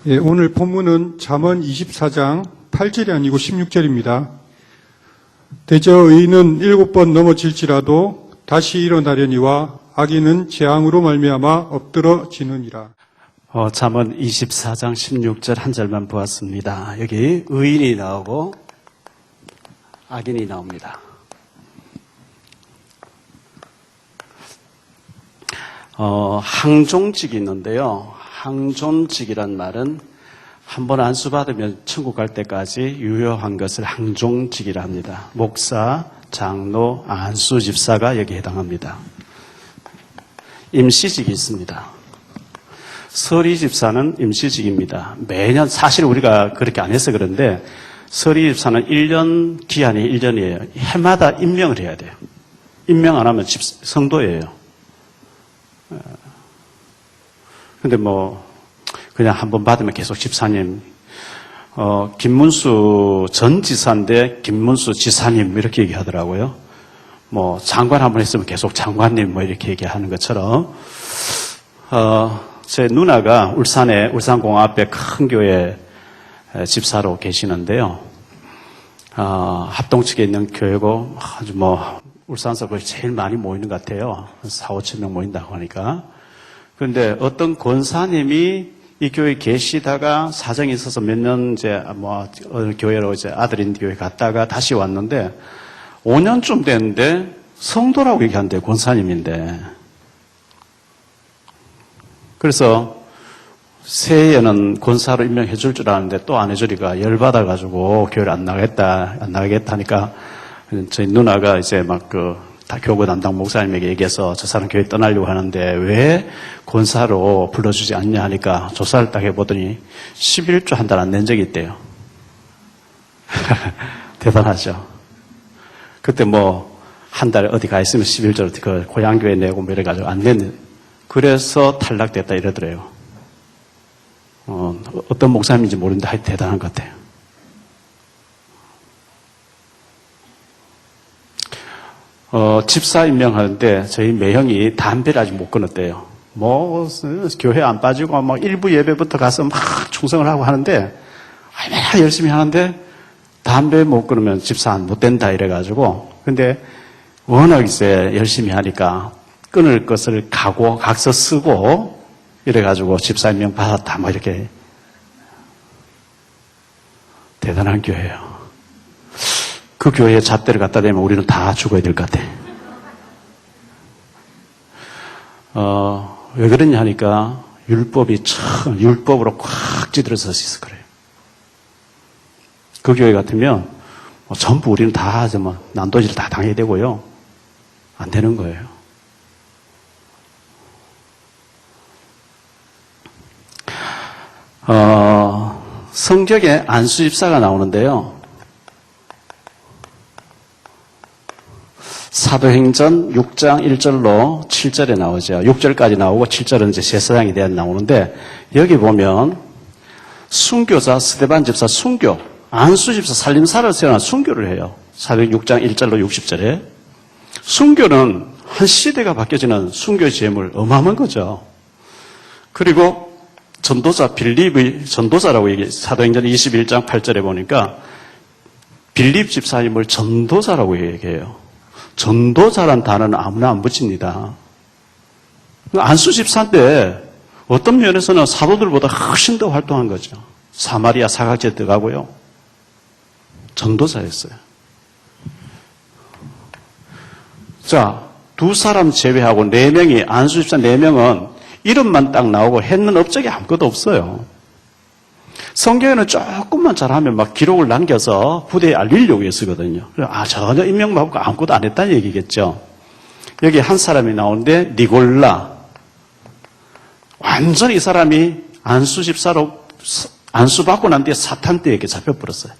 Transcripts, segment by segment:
예, 오늘 본문은 잠언 24장 8절이 아니고 16절입니다. 대저 의인은 7번 넘어질지라도 다시 일어나려니와 악인은 재앙으로 말미암아 엎드러지느니라. 잠언 24장 16절 한 절만 보았습니다. 여기 의인이 나오고 악인이 나옵니다. 항종직이 있는데요. 항종직이란 말은 한 번 안수받으면 천국 갈 때까지 유효한 것을 항종직이라 합니다. 목사, 장로, 안수 집사가 여기에 해당합니다. 임시직이 있습니다. 서리 집사는 임시직입니다. 매년 사실 우리가 그렇게 안 해서 그런데 서리 집사는 1년 기한이 1년이에요. 해마다 임명을 해야 돼요. 임명 안 하면 성도예요. 근데 그냥 한번 받으면 계속 집사님, 김문수 전 지사인데 김문수 지사님 이렇게 얘기하더라고요. 장관 한번 했으면 계속 장관님 이렇게 얘기하는 것처럼, 제 누나가 울산에 울산공항 앞에 큰 교회 집사로 계시는데요. 합동 측에 있는 교회고 아주 울산서 거의 제일 많이 모이는 것 같아요. 4,5천 명 모인다고 하니까. 그런데 어떤 권사님이 이 교회에 계시다가 사정이 있어서 몇 년 어느 교회로 아들인 교회 갔다가 다시 왔는데 5년쯤 됐는데 성도라고 얘기한대요. 권사님인데. 그래서 새해에는 권사로 임명해 줄 줄 아는데 또 안 해주니까 열받아가지고 교회를 안 나가겠다 하니까 저희 누나가 다 교구 담당 목사님에게 얘기해서 저 사람 교회 떠나려고 하는데 왜 권사로 불러주지 않냐 하니까 조사를 딱 해보더니 11조 한 달 안 낸 적이 있대요. 대단하죠. 그때 한 달에 어디 가 있으면 11조를 그 고향교회 내고 이래가지고 안 냈는데 그래서 탈락됐다 이러더래요. 어떤 목사님인지 모르는데 하여튼 대단한 것 같아요. 집사 임명하는데 저희 매형이 담배를 아직 못 끊었대요. 교회 안 빠지고 일부 예배부터 가서 충성을 하고 하는데 얼마나 열심히 하는데 담배 못 끊으면 집사 못 된다 이래가지고 근데 워낙 열심히 하니까 끊을 것을 각서 쓰고 이래가지고 집사 임명 받았다 이렇게 대단한 교회예요. 그 교회에 잣대를 갖다 대면 우리는 다 죽어야 될 것 같아. 왜 그러냐 하니까 율법으로 꽉 찌들어서 있어 그래요. 그 교회 같으면 전부 우리는 다 난도질을 다 당해야 되고요. 안 되는 거예요. 성경에 안수집사가 나오는데요. 사도행전 6장 1절로 7절에 나오죠. 6절까지 나오고 7절은 제사장에 대한 나오는데 여기 보면 순교자 스데반 집사 순교, 안수 집사 살림살을 세워놔 순교를 해요. 사도행전 6장 1절로 60절에. 순교는 한 시대가 바뀌어지는 순교의 제물 어마어마한 거죠. 그리고 전도자 빌립의 전도자라고 얘기해요. 사도행전 21장 8절에 보니까 빌립 집사님을 전도자라고 얘기해요. 전도자란 단어는 아무나 안 붙입니다. 안수 집사인데 어떤 면에서는 사도들보다 훨씬 더 활동한 거죠. 사마리아 사각지에 들어가고요. 전도자였어요. 자, 두 사람 제외하고 4명이 안수 집사 4명은 이름만 딱 나오고 했는 업적이 아무것도 없어요. 성경에는 조금만 잘하면 기록을 남겨서 부대에 알리려고 했거든요. 전혀 임명받고 아무것도 안 했다는 얘기겠죠. 여기 한 사람이 나오는데 니골라. 완전히 이 사람이 안수 집사로 안수받고 난 뒤에 사탄떼에게 잡혀버렸어요.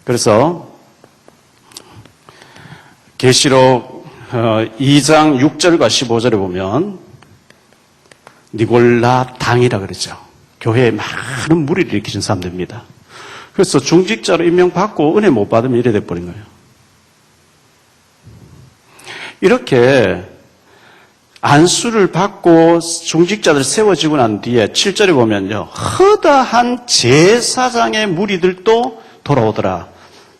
그래서 계시록 2장 6절과 15절에 보면 니골라 당이라 그러죠. 교회에 많은 무리를 일으키신 사람들입니다. 그래서 중직자로 임명받고 은혜 못 받으면 이래 돼버린 거예요. 이렇게 안수를 받고 중직자들 세워지고 난 뒤에 7절에 보면요. 허다한 제사장의 무리들도 돌아오더라.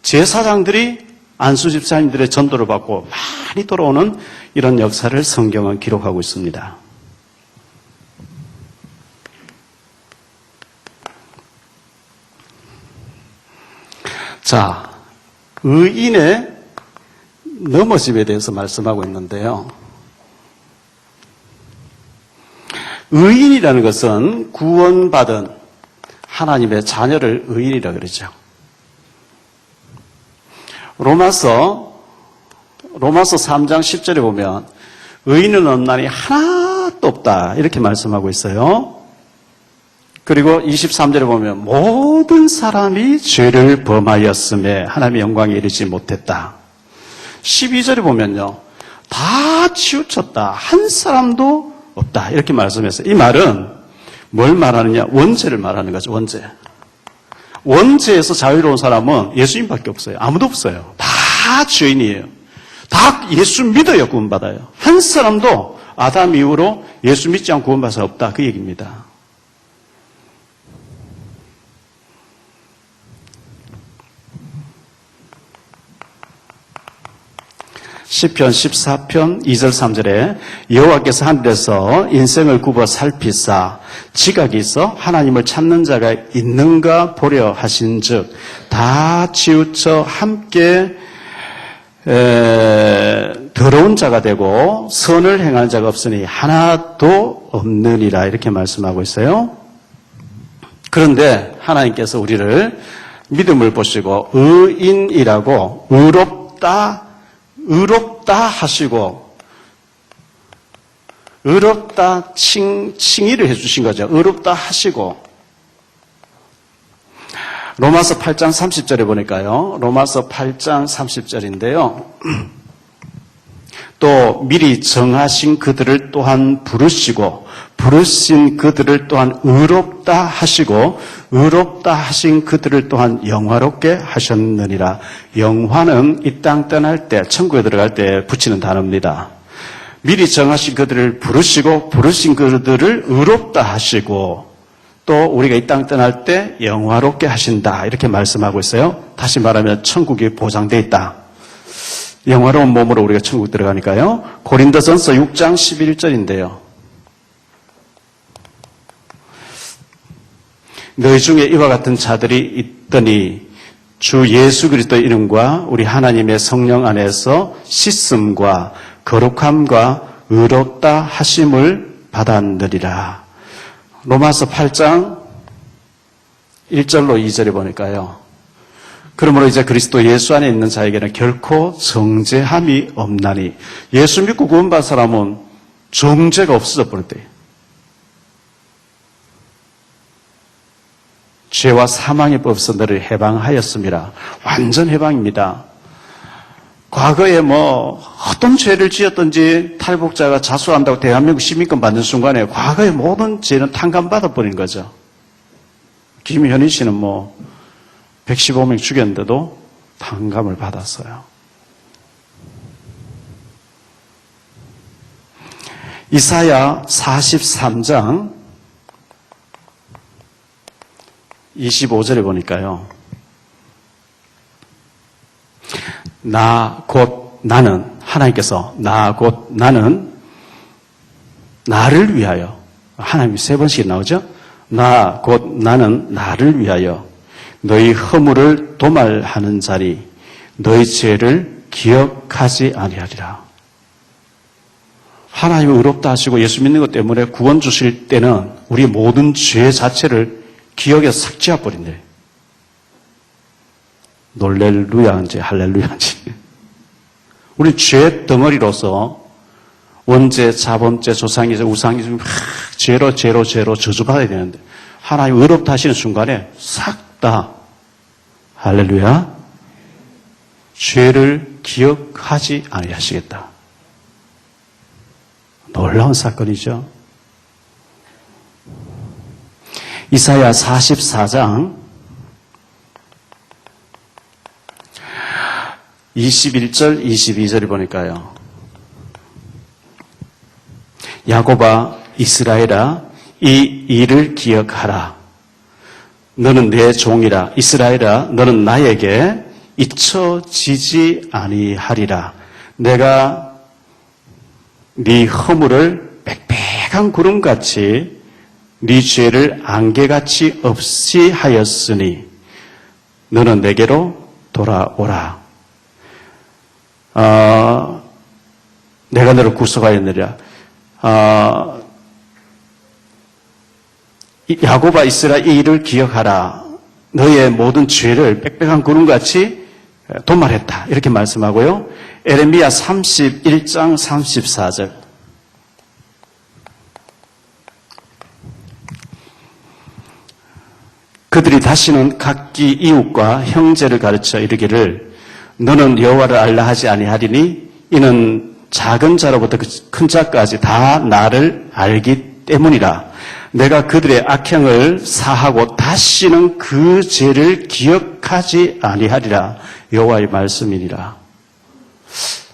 제사장들이 안수 집사님들의 전도를 받고 많이 돌아오는 이런 역사를 성경은 기록하고 있습니다. 자, 의인의 넘어짐에 대해서 말씀하고 있는데요. 의인이라는 것은 구원받은 하나님의 자녀를 의인이라 그러죠. 로마서 3장 10절에 보면 의인은 없나니 하나도 없다 이렇게 말씀하고 있어요. 그리고 23절에 보면 모든 사람이 죄를 범하였음에 하나님의 영광에 이르지 못했다. 12절에 보면요. 다 치우쳤다. 한 사람도 없다. 이렇게 말씀했어요. 이 말은 뭘 말하느냐? 원죄를 말하는 거죠. 원죄. 원죄에서 자유로운 사람은 예수님밖에 없어요. 아무도 없어요. 다 죄인이에요. 다 예수 믿어야 구원받아요. 한 사람도 아담 이후로 예수 믿지 않고 구원받을 수 없다. 그 얘기입니다. 시편 14편 2절 3절에 여호와께서 하늘에서 인생을 굽어 살피사 지각이 있어 하나님을 찾는 자가 있는가 보려 하신즉 다 치우쳐 함께 더러운 자가 되고 선을 행하는 자가 없으니 하나도 없느니라 이렇게 말씀하고 있어요. 그런데 하나님께서 우리를 믿음을 보시고 의인이라고 의롭다 하시고 의롭다 칭의를 해주신 거죠. 의롭다 하시고 로마서 8장 30절에 보니까요. 로마서 8장 30절인데요. 또 미리 정하신 그들을 또한 부르시고 부르신 그들을 또한 의롭다 하시고 의롭다 하신 그들을 또한 영화롭게 하셨느니라. 영화는 이 땅 떠날 때 천국에 들어갈 때 붙이는 단어입니다. 미리 정하신 그들을 부르시고 부르신 그들을 의롭다 하시고 또 우리가 이 땅 떠날 때 영화롭게 하신다 이렇게 말씀하고 있어요. 다시 말하면 천국이 보장되어 있다. 영화로운 몸으로 우리가 천국 들어가니까요. 고린도전서 6장 11절인데요. 너희 중에 이와 같은 자들이 있더니 주 예수 그리스도의 이름과 우리 하나님의 성령 안에서 씻음과 거룩함과 의롭다 하심을 받았느니라. 로마서 8장 1절로 2절에 보니까요. 그러므로 이제 그리스도 예수 안에 있는 자에게는 결코 정죄함이 없나니 예수 믿고 구원받은 사람은 정죄가 없어져 버렸대요. 죄와 사망의 법에서 너를 해방하였습니다. 완전 해방입니다. 과거에 어떤 죄를 지었든지 탈북자가 자수한다고 대한민국 시민권 받는 순간에 과거의 모든 죄는 탕감받아버린 거죠. 김현희 씨는 115명 죽였는데도 탕감을 받았어요. 이사야 43장 25절에 보니까요. 나 곧 나는 하나님께서 나 곧 나는 나를 위하여 하나님이 3번씩 나오죠. 나 곧 나는 나를 위하여 너희 허물을 도말하는 자리 너희 죄를 기억하지 아니하리라. 하나님이 의롭다 하시고 예수 믿는 것 때문에 구원 주실 때는 우리 모든 죄 자체를 기억에서 싹 지워버린대. 놀렐루야인지 할렐루야인지. 우리 죄 덩어리로서 원죄, 자범죄, 조상이죄, 우상이죄 죄로 저주받아야 되는데 하나님 의롭다 하시는 순간에 싹 다 할렐루야 죄를 기억하지 아니하시겠다. 놀라운 사건이죠. 이사야 44장 21절 22절을 보니까요. 야곱아 이스라엘아 이 일을 기억하라. 너는 내 종이라. 이스라엘아 너는 나에게 잊혀지지 아니하리라. 내가 네 허물을 빽빽한 구름같이 네 죄를 안개같이 없이 하였으니 너는 내게로 돌아오라. 내가 너를 구속하였느니라. 야곱아 이스라엘 이 일을 기억하라. 너의 모든 죄를 빽빽한 구름같이 도말했다. 이렇게 말씀하고요. 에레미야 31장 34절. 그들이 다시는 각기 이웃과 형제를 가르쳐 이르기를 너는 여호와를 알라 하지 아니하리니 이는 작은 자로부터 큰 자까지 다 나를 알기 때문이라. 내가 그들의 악행을 사하고 다시는 그 죄를 기억하지 아니하리라. 여호와의 말씀이니라.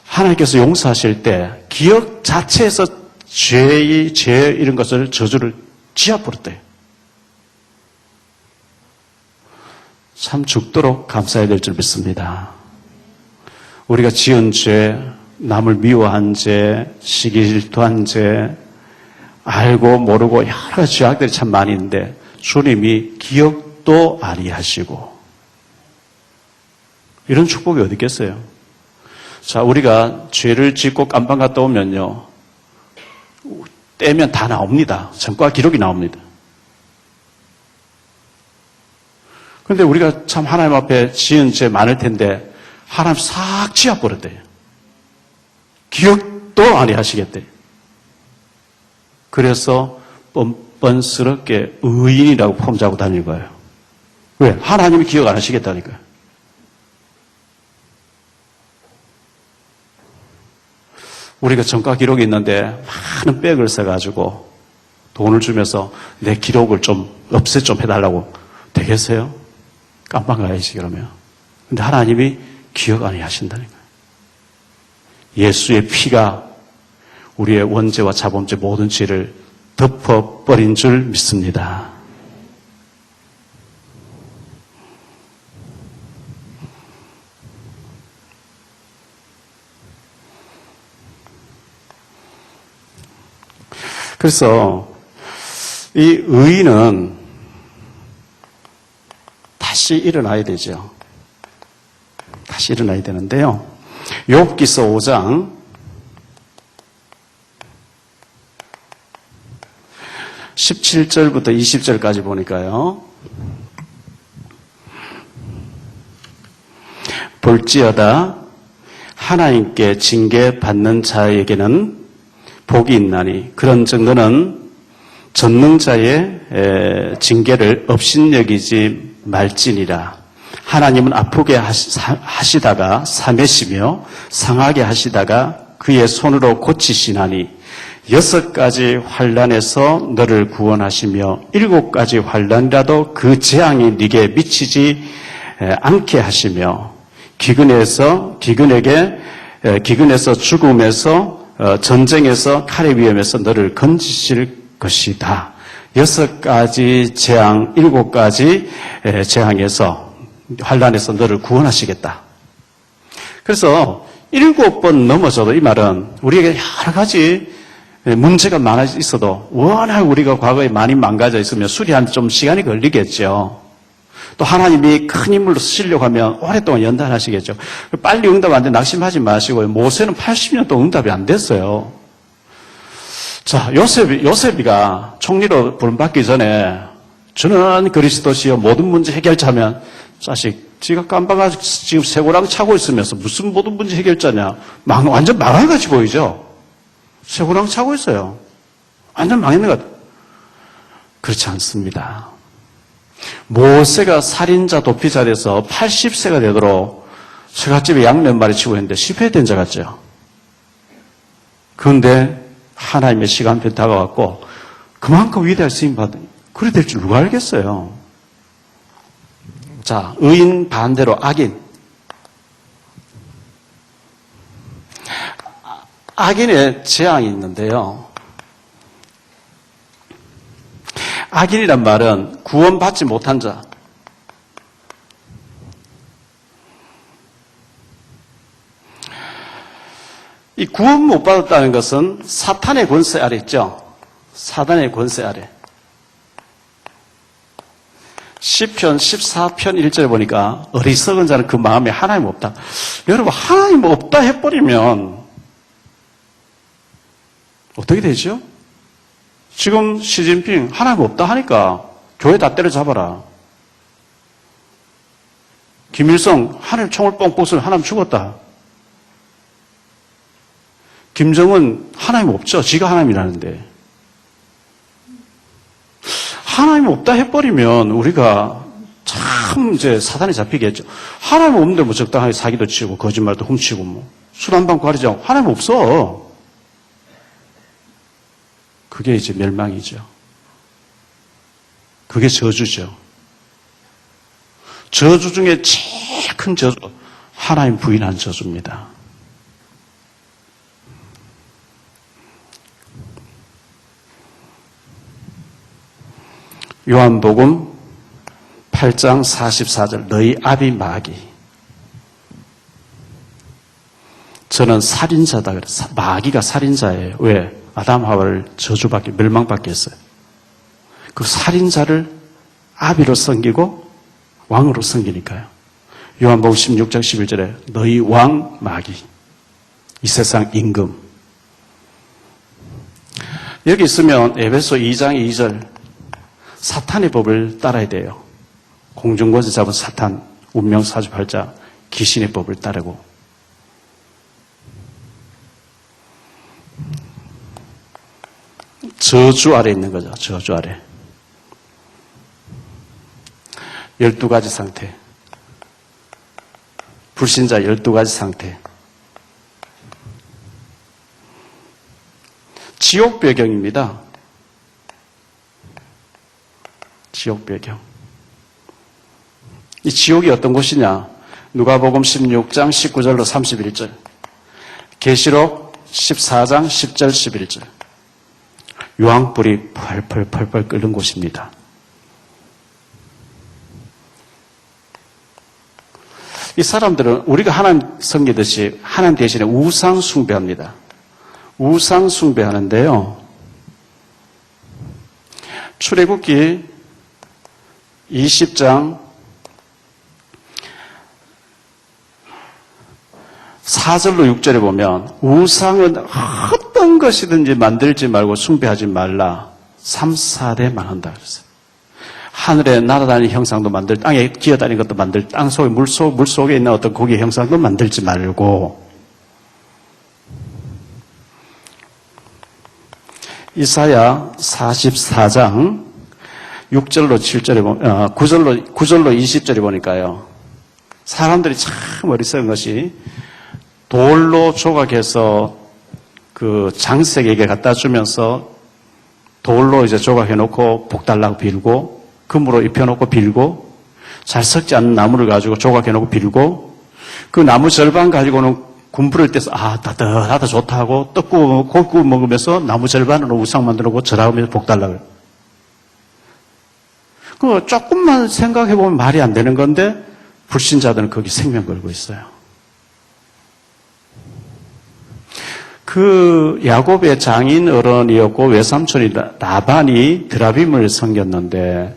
하나님께서 용서하실 때 기억 자체에서 죄 이런 것을 저주를 지어버렸대요. 참 죽도록 감사해야 될 줄 믿습니다. 우리가 지은 죄, 남을 미워한 죄, 시기 질투한 죄, 알고 모르고 여러 가지 죄악들이 참 많이 있는데 주님이 기억도 아니하시고 이런 축복이 어디 있겠어요? 자, 우리가 죄를 짓고 깜빵 갔다 오면요, 떼면 다 나옵니다. 전과 기록이 나옵니다. 그런데 우리가 참 하나님 앞에 지은 죄 많을 텐데 하나님 싹 지워버렸대요. 기억도 아니하시겠대요. 그래서 뻔뻔스럽게 의인이라고 폼잡고 다니는 거예요. 왜? 하나님이 기억 안 하시겠다니까요. 우리가 전과 기록이 있는데 많은 백을 써가지고 돈을 주면서 내 기록을 좀 없애 좀 해달라고 되겠어요? 깜빵 가야지 그러면. 근데 하나님이 기억 안 하신다니까요. 예수의 피가 우리의 원죄와 자범죄 모든 죄를 덮어버린 줄 믿습니다. 그래서 이 의인은 다시 일어나야 되죠. 다시 일어나야 되는데요. 욥기서 5장 17절부터 20절까지 보니까요. 볼지어다 하나님께 징계받는 자에게는 복이 있나니 그런즉 너는 전능자의 징계를 업신여기지 말지니라. 하나님은 아프게 하시다가 삼매시며 상하게 하시다가 그의 손으로 고치시나니 6가지 환난에서 너를 구원하시며 7가지 환난이라도 그 재앙이 네게 미치지 않게 하시며 기근에서 죽음에서 전쟁에서 칼의 위험에서 너를 건지실 것이다. 6가지 재앙, 7가지 재앙에서 환난에서 너를 구원하시겠다. 그래서 7번 넘어져도 이 말은 우리에게 여러 가지 문제가 많아 있어도 워낙 우리가 과거에 많이 망가져 있으면 수리하는데 좀 시간이 걸리겠죠. 또 하나님이 큰 인물로 쓰시려고 하면 오랫동안 연단하시겠죠. 빨리 응답 안 돼 낙심하지 마시고요. 모세는 80년 동안 응답이 안 됐어요. 자, 요셉이가 총리로 부름받기 전에 저는 그리스도시여 모든 문제 해결자면 자식 지가 깜빡아 지금 쇠고랑 차고 있으면서 무슨 모든 문제 해결자냐. 완전 망할같이 보이죠. 쇠고랑 차고 있어요. 완전 망했는 것 같아요. 그렇지 않습니다. 모세가 살인자 도피자 돼서 80세가 되도록 처갓집에 양 몇 마리 치고 있는데 실패된 자 같죠. 그런데 하나님의 시간표 다가왔고 그만큼 위대한 쓰임 받은 그래 될 줄 누가 알겠어요. 자, 의인 반대로 악인. 악인의 재앙이 있는데요. 악인이란 말은 구원받지 못한 자. 이 구원 못 받았다는 것은 사탄의 권세 아래 있죠. 사단의 권세 아래. 시편 14편 1절에 보니까 어리석은 자는 그 마음에 하나님 없다. 여러분, 하나님 없다 해버리면 어떻게 되죠? 지금 시진핑 하나님 없다 하니까 교회 다 때려잡아라. 김일성 하늘 총을 뻥뻥 쏘면 하나님 죽었다. 김정은 하나님 없죠. 지가 하나님이라는데. 하나님 없다 해버리면 우리가 참 이제 사단에 잡히겠죠. 하나님 없는데 뭐 적당하게 사기도 치고 거짓말도 훔치고 뭐 수단방 가리자고 하나님 없어. 그게 이제 멸망이죠. 그게 저주죠. 저주 중에 제일 큰 저주, 하나님 부인한 저주입니다. 요한복음 8장 44절 너희 아비 마귀 저는 살인자다 그랬어요. 마귀가 살인자예요. 왜? 아담 하와를 저주받게 멸망받게 했어요. 그 살인자를 아비로 섬기고 왕으로 섬기니까요. 요한복음 16장 11절에 너희 왕 마귀 이 세상 임금 여기 있으면 에베소 2장 2절 사탄의 법을 따라야 돼요. 공중권세 잡은 사탄, 운명 사주팔자, 귀신의 법을 따르고. 저주 아래 있는 거죠. 저주 아래. 12가지 상태. 불신자 12가지 상태. 지옥 배경입니다. 지옥 배경. 이 지옥이 어떤 곳이냐? 누가복음 16장 19절로 31절. 계시록 14장 10절 11절. 유황불이 펄펄펄펄 끓는 곳입니다. 이 사람들은 우리가 하나님 섬기듯이 하나님 대신에 우상 숭배합니다. 우상 숭배하는데요. 출애굽기 20장 4절로 6절에 보면 우상은 어떤 것이든지 만들지 말고 숭배하지 말라. 3, 4대 망한다 그랬어요. 하늘에 날아다니는 형상도 땅에 기어다니는 것도 땅 속에 물 속에 있는 어떤 고기의 형상도 만들지 말고 이사야 44장 6절로 7절에 보면 9절로 20절에 보니까요. 사람들이 참 어리석은 것이 돌로 조각해서 그 장색에게 갖다 주면서 돌로 이제 조각해 놓고 복 달라고 빌고 금으로 입혀 놓고 빌고 잘 썩지 않는 나무를 가지고 조각해 놓고 빌고 그 나무 절반 가지고는 군부를 떼서 따뜻하다 좋다고 떡 구워 고기 구워 먹으면서 나무 절반으로 우상 만들어 놓고 절하면서 복 달라고. 그 조금만 생각해 보면 말이 안 되는 건데 불신자들은 거기 생명 걸고 있어요. 그 야곱의 장인 어른이었고 외삼촌이 라반이 드라빔을 섬겼는데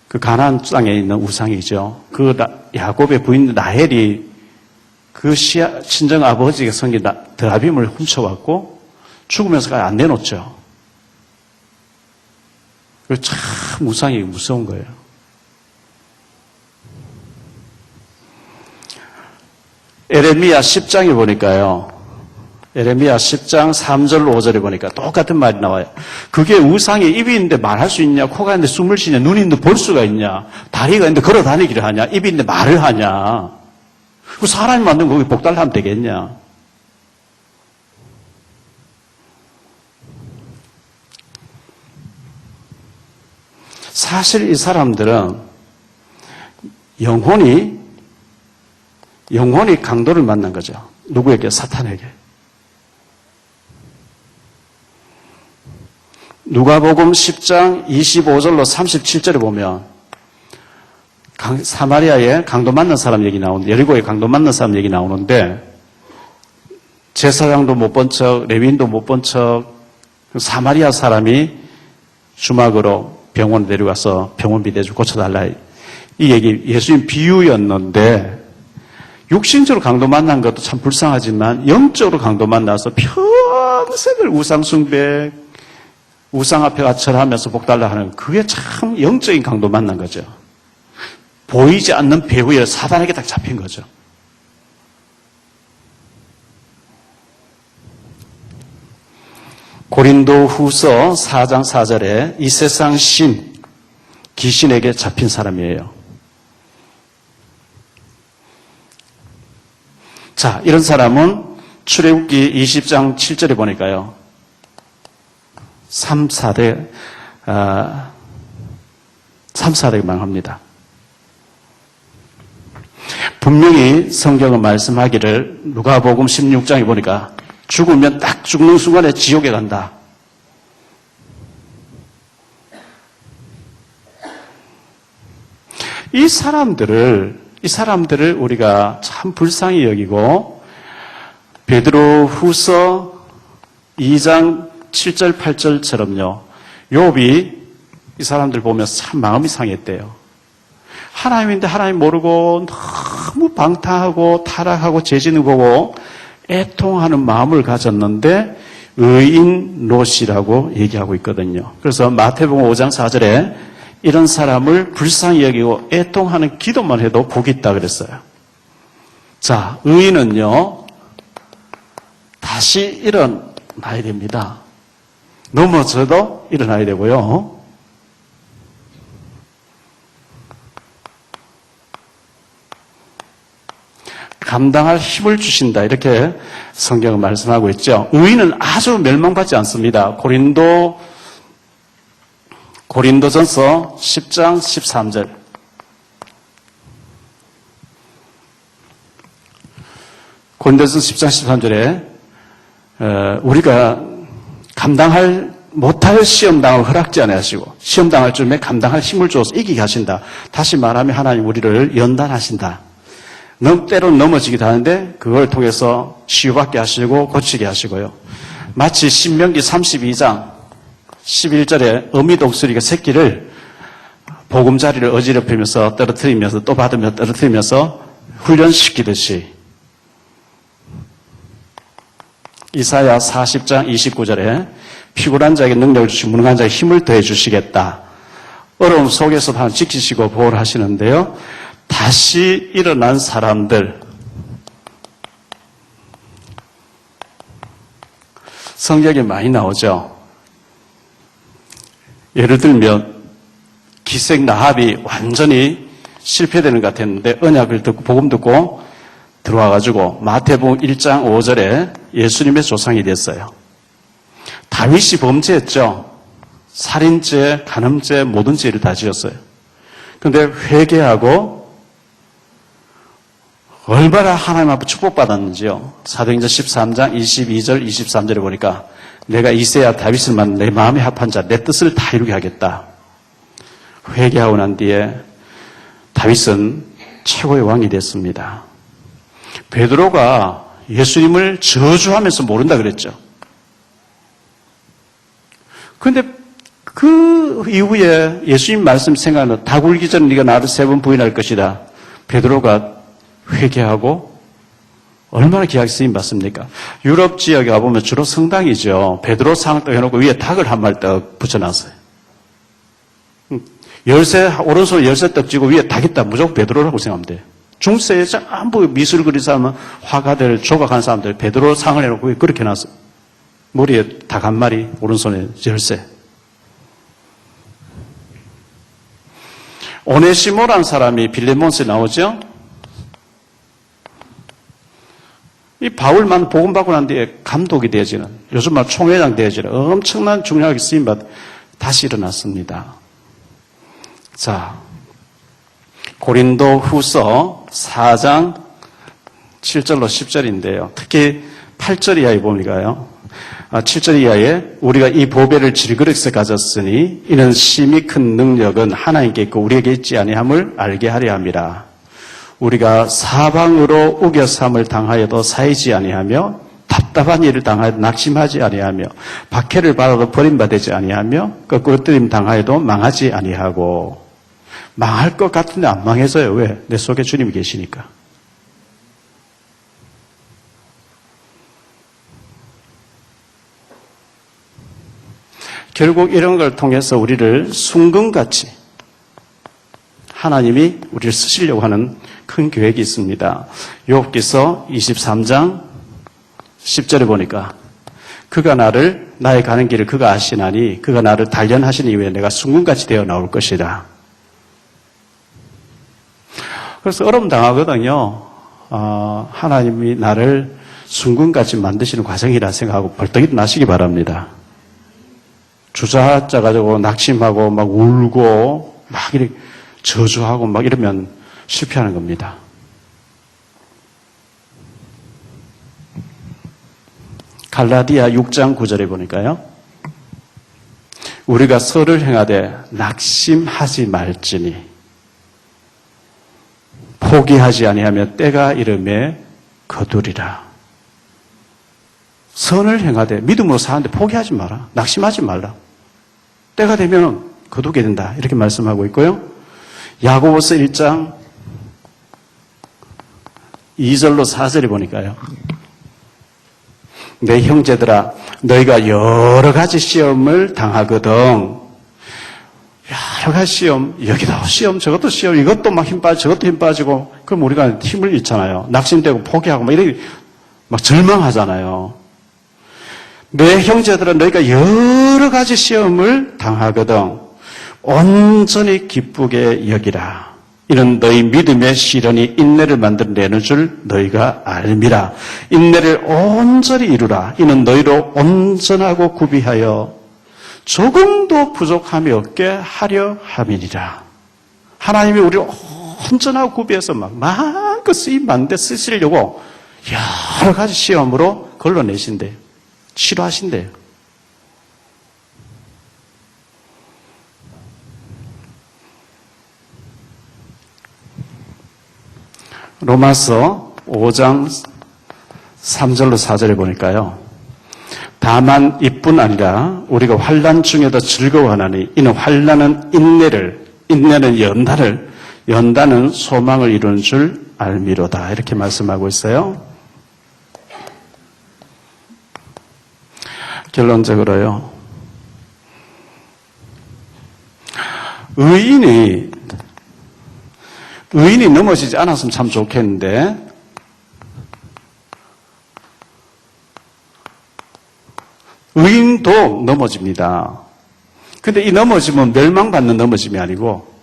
그 가나안 땅에 있는 우상이죠. 그 야곱의 부인 라헬이 그 친정 아버지가 섬긴 드라빔을 훔쳐왔고 죽으면서 안 내놓죠. 그 참 우상이 무서운 거예요. 에레미야 10장에 보니까요. 에레미야 10장 3절 5절에 보니까 똑같은 말이 나와요. 그게 우상에 입이 있는데 말할 수 있냐? 코가 있는데 숨을 쉬냐? 눈이 있는데 볼 수가 있냐? 다리가 있는데 걸어 다니기를 하냐? 입이 있는데 말을 하냐? 그 사람이 만든 거기 복달하면 되겠냐? 사실 이 사람들은 영혼이 강도를 만난 거죠. 누구에게? 사탄에게. 누가복음 10장 25절로 37절에 보면 사마리아에 강도 만난 사람 얘기 나오는데, 여리고에 강도 만난 사람 얘기 나오는데, 제사장도 못 본 척, 레위인도 못 본 척, 사마리아 사람이 주막으로 병원에 데려가서 병원비 내주고 고쳐달라. 이 얘기 예수님 비유였는데, 육신적으로 강도 만난 것도 참 불쌍하지만 영적으로 강도 만나서 평생을 우상숭배, 우상 앞에 가철하면서 복달라 하는, 그게 참 영적인 강도 만난 거죠. 보이지 않는 배후에 사단에게 딱 잡힌 거죠. 고린도 후서 4장 4절에 이 세상 신, 귀신에게 잡힌 사람이에요. 자, 이런 사람은 출애굽기 20장 7절에 보니까요. 3, 4대 망합니다. 분명히 성경은 말씀하기를 누가복음 16장에 보니까 죽으면 딱 죽는 순간에 지옥에 간다. 이 사람들을 우리가 참 불쌍히 여기고, 베드로 후서 2장 7절 8절처럼요. 욥이 이 사람들 보면서 참 마음이 상했대요. 하나님인데 하나님 모르고 너무 방탕하고 타락하고 죄짓는 거고 애통하는 마음을 가졌는데 의인 롯이라고 얘기하고 있거든요. 그래서 마태복음 5장 4절에 이런 사람을 불쌍히 여기고 애통하는 기도만 해도 복이 있다 그랬어요. 자, 의인은요, 다시 일어나야 됩니다. 넘어져도 일어나야 되고요. 감당할 힘을 주신다, 이렇게 성경은 말씀하고 있죠. 의인은 아주 멸망받지 않습니다. 고린도전서 10장 13절. 고린도전서 10장 13절에 우리가 못할 시험당을 허락지 않으시고 시험당할 쯤에 감당할 힘을 주어서 이기게 하신다. 다시 말하면 하나님 우리를 연단하신다. 때로는 넘어지기도 하는데 그걸 통해서 치유받게 하시고 고치게 하시고요. 마치 신명기 32장 11절에 어미 독수리가 새끼를 보금자리를 어지럽히면서 떨어뜨리면서 또 받으며 떨어뜨리면서 훈련시키듯이, 이사야 40장 29절에 피곤한 자에게 능력을 주시고 무능한 자에게 힘을 더해 주시겠다. 어려움 속에서도 하나님 지키시고 보호를 하시는데요. 다시 일어난 사람들, 성경에 많이 나오죠. 예를 들면 기생 라합이 완전히 실패되는 것 같았는데 언약을 듣고 복음 듣고 들어와가지고 마태복음 1장 5절에 예수님의 조상이 됐어요. 다윗이 범죄했죠. 살인죄, 간음죄, 모든 죄를 다 지었어요. 그런데 회개하고 얼마나 하나님 앞에 축복받았는지요. 사도행전 13장 22절 23절에 보니까 내가 이새야 다윗을 만나 내 마음에 합한 자 내 뜻을 다 이루게 하겠다. 회개하고 난 뒤에 다윗은 최고의 왕이 됐습니다. 베드로가 예수님을 저주하면서 모른다 그랬죠. 그런데 그 이후에 예수님 말씀 생각하는 다 굴기 전에 네가 나를 3번 부인할 것이다. 베드로가 회개하고 얼마나 귀하게 쓰임 받습니까? 유럽 지역에 가보면 주로 성당이죠. 베드로 상을 떡 해놓고 위에 닭을 한 마리 떡 붙여놨어요. 오른손에 열쇠 떡 쥐고 위에 닭 있다. 무조건 베드로라고 생각하면 돼요. 중세에 전부 미술 그린 사람은 화가들, 조각한 사람들 베드로 상을 해놓고 그렇게 해놨어요. 머리에 닭 한 마리, 오른손에 열쇠. 오네시모라는 사람이 빌레몬스에 나오죠. 이 바울만 복음받고 난 뒤에 감독이 되어지는, 요즘 말 총회장 되어지는 엄청난 중요하게 쓰임받 다시 일어났습니다. 자, 고린도 후서 4장 7절로 10절인데요. 특히 8절 이하에 보니까요. 7절 이하에 우리가 이 보배를 질그릇에 가졌으니 이는 심히 큰 능력은 하나님께 있고 우리에게 있지 아니함을 알게 하려 함이라. 우리가 사방으로 우겨삼을 당하여도 사이지 아니하며 답답한 일을 당하여도 낙심하지 아니하며 박해를 받아도 버림받지 아니하며 거꾸로 뜨림 당하여도 망하지 아니하고. 망할 것 같은데 안 망해져요. 왜? 내 속에 주님이 계시니까. 결국 이런 걸 통해서 우리를 순금같이 하나님이 우리를 쓰시려고 하는 큰 계획이 있습니다. 욥기서 23장 10절에 보니까 그가 나를 나의 가는 길을 그가 아시나니 그가 나를 단련하신 이후에 내가 순금같이 되어 나올 것이다. 그래서 어려움 당하거든요. 하나님이 나를 순금같이 만드시는 과정이라 생각하고 벌떡 일어나시기 바랍니다. 주저앉아 가지고 낙심하고 막 울고 막 이렇게 저주하고 막 이러면 실패하는 겁니다. 갈라디아 6장 9절에 보니까요. 우리가 설을 행하되 낙심하지 말지니 포기하지 아니하며 때가 이름에 거두리라. 선을 행하되 믿음으로 사는데 포기하지 마라. 낙심하지 말라. 때가 되면 거두게 된다. 이렇게 말씀하고 있고요. 야고보서 1장 2절로 4절에 보니까요. 내 형제들아 너희가 여러 가지 시험을 당하거든. 여러 가지 시험, 여기도 시험, 저것도 시험, 이것도 막 힘 빠지고 저것도 힘 빠지고 그럼 우리가 힘을 잃잖아요. 낙심되고 포기하고 막 이렇게 막 절망하잖아요. 내 형제들은 너희가 여러 가지 시험을 당하거든 온전히 기쁘게 여기라. 이는 너희 믿음의 시련이 인내를 만들어내는 줄 너희가 알미라. 인내를 온전히 이루라. 이는 너희로 온전하고 구비하여 조금도 부족함이 없게 하려 함이니라. 하나님이 우리를 온전하고 구비해서 막 마음껏 쓰임 많은데 쓰시려고 여러 가지 시험으로 걸러내신대요. 싫어하신대요. 로마서 5장 3절로 4절에 보니까요. 다만 이뿐 아니라 우리가 환난 중에도 즐거워하나니 이는 환난은 인내를, 인내는 연단을, 연단은 소망을 이루는 줄 알미로다. 이렇게 말씀하고 있어요. 결론적으로요. 의인이 넘어지지 않았으면 참 좋겠는데 의인도 넘어집니다. 근데 이 넘어짐은 멸망받는 넘어짐이 아니고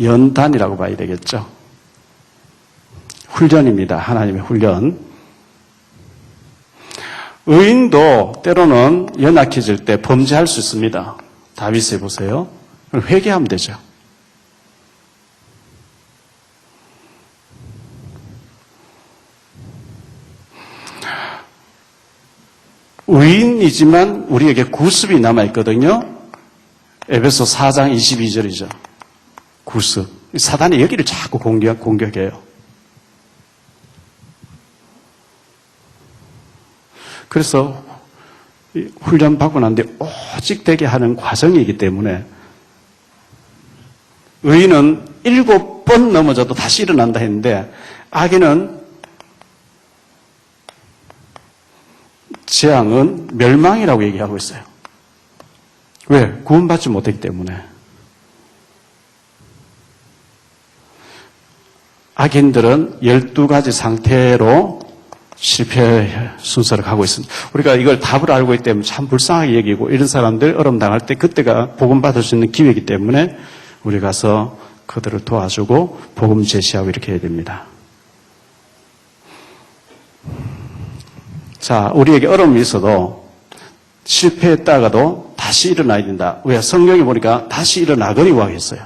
연단이라고 봐야 되겠죠. 훈련입니다. 하나님의 훈련. 의인도 때로는 연약해질 때 범죄할 수 있습니다. 다윗에 보세요. 회개하면 되죠. 의인이지만 우리에게 구습이 남아있거든요. 에베소 4장 22절이죠. 구습. 사단이 여기를 자꾸 공격해요. 그래서 훈련 받고 난 뒤에 오직 되게 하는 과정이기 때문에 의인은 7번 넘어져도 다시 일어난다 했는데 악인은 재앙은 멸망이라고 얘기하고 있어요. 왜? 구원받지 못했기 때문에. 악인들은 12가지 상태로 실패 순서를 가고 있습니다. 우리가 이걸 답을 알고 있기 때문에 참 불쌍하게 여기고 이런 사람들 어려움 당할 때 그때가 복음 받을 수 있는 기회이기 때문에 우리 가서 그들을 도와주고 복음 제시하고 이렇게 해야 됩니다. 자, 우리에게 어려움이 있어도 실패했다가도 다시 일어나야 된다. 왜? 성경에 보니까 다시 일어나거니와 했어요.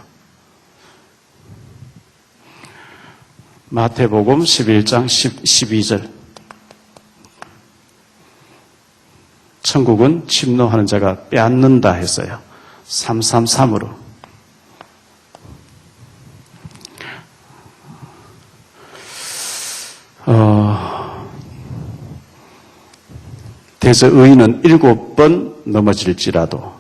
마태복음 11장 12절. 천국은 침노하는 자가 빼앗는다 했어요. 333으로. 그래서 의인은 7번 넘어질지라도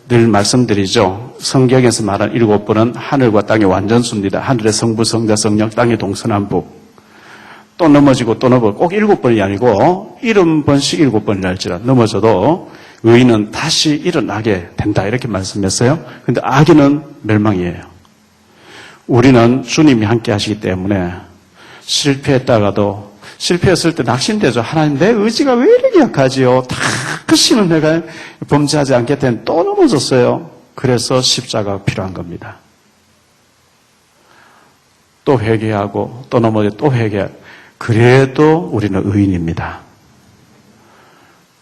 늘 말씀드리죠. 성경에서 말한 7번은 하늘과 땅의 완전수입니다. 하늘의 성부, 성자, 성령, 땅의 동서남북. 또 넘어지고 또 넘어지고 꼭 7번이 아니고 70번씩 7번이라 할지라도 넘어져도 의인은 다시 일어나게 된다 이렇게 말씀했어요. 그런데 악인은 멸망이에요. 우리는 주님이 함께 하시기 때문에 실패했다가도 실패했을 때 낙심되죠. 하나님 내 의지가 왜 이렇게 약하지요? 다 크시는 내가 범죄하지 않겠다는 또 넘어졌어요. 그래서 십자가가 필요한 겁니다. 또 회개하고 또 넘어져 또 회개하고 그래도 우리는 의인입니다.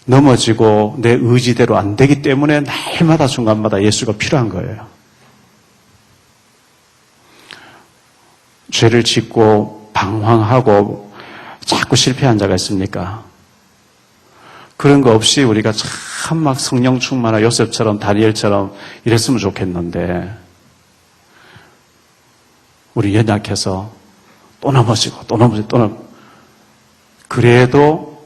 넘어지고 내 의지대로 안 되기 때문에 날마다 순간마다 예수가 필요한 거예요. 죄를 짓고 방황하고 자꾸 실패한 자가 있습니까? 그런 거 없이 우리가 참 막 성령 충만한 요셉처럼 다니엘처럼 이랬으면 좋겠는데 우리 연약해서 또 넘어지고 또 넘어지고 또 넘어지고 그래도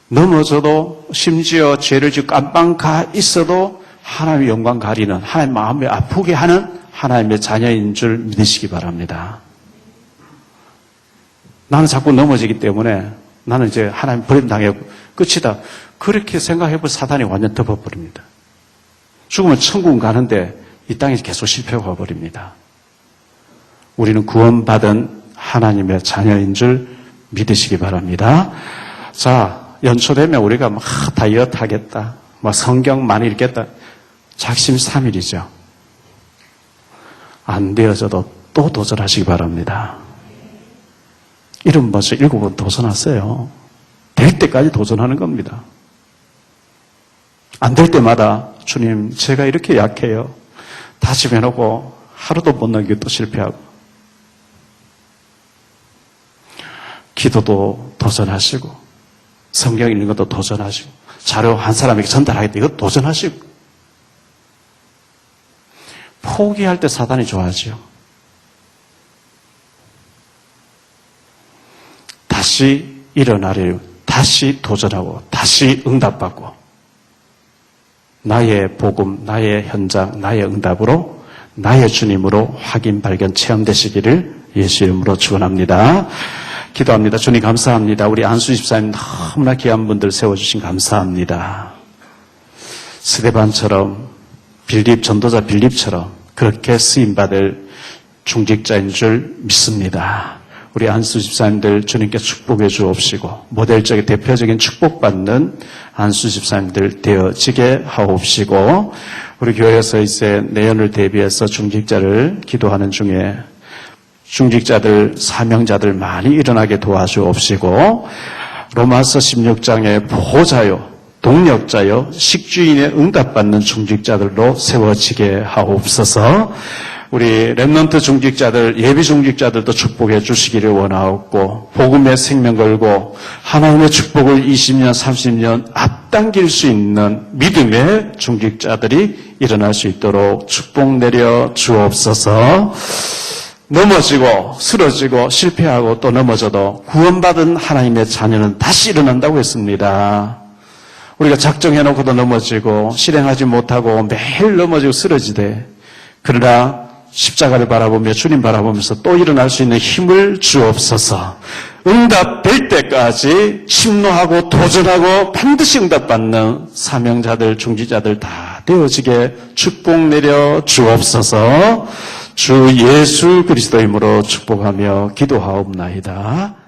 넘어져도 심지어 죄를 지고 깜빵 가 있어도 하나님의 영광 가리는 하나님 마음에 아프게 하는 하나님의 자녀인 줄 믿으시기 바랍니다. 나는 자꾸 넘어지기 때문에 나는 이제 하나님 버림당하고 끝이다. 그렇게 생각해볼 사단이 완전 덮어버립니다. 죽으면 천국 가는데 이 땅에 계속 실패가 버립니다. 우리는 구원받은 하나님의 자녀인 줄 믿으시기 바랍니다. 자, 연초되면 우리가 막 다이어트 하겠다. 막 성경 많이 읽겠다. 작심삼일이죠. 안 되어져도 또 도전하시기 바랍니다. 이런 벌써 7번 도전하세요. 될 때까지 도전하는 겁니다. 안 될 때마다 주님 제가 이렇게 약해요. 다짐해놓고 하루도 못 넘기고 또 실패하고 기도도 도전하시고 성경 읽는 것도 도전하시고 자료 한 사람에게 전달하겠다 이것도 도전하시고 포기할 때 사단이 좋아하죠. 다시 일어나려 다시 도전하고 다시 응답받고 나의 복음, 나의 현장, 나의 응답으로 나의 주님으로 확인, 발견, 체험되시기를 예수 이름으로 축원합니다. 기도합니다. 주님 감사합니다. 우리 안수 집사님 너무나 귀한 분들 세워주신 감사합니다. 스데반처럼 전도자 빌립처럼 그렇게 쓰임받을 중직자인 줄 믿습니다. 우리 안수 집사님들 주님께 축복해 주옵시고 모델적인 대표적인 축복받는 안수 집사님들 되어지게 하옵시고 우리 교회에서 이제 내년을 대비해서 중직자를 기도하는 중에 중직자들, 사명자들 많이 일어나게 도와주옵시고 로마서 16장의 보호자요, 동력자요, 식주인의 응답받는 중직자들로 세워지게 하옵소서. 우리 렘넌트 중직자들, 예비 중직자들도 축복해 주시기를 원하옵고 복음의 생명 걸고 하나님의 축복을 20년, 30년 앞당길 수 있는 믿음의 중직자들이 일어날 수 있도록 축복 내려 주옵소서. 넘어지고 쓰러지고 실패하고 또 넘어져도 구원받은 하나님의 자녀는 다시 일어난다고 했습니다. 우리가 작정해놓고도 넘어지고 실행하지 못하고 매일 넘어지고 쓰러지되 그러나 십자가를 바라보며 주님 바라보면서 또 일어날 수 있는 힘을 주옵소서. 응답될 때까지 침노하고 도전하고 반드시 응답받는 사명자들, 중지자들 다 되어지게 축복 내려 주옵소서. 주 예수 그리스도 이름으로 축복하며 기도하옵나이다.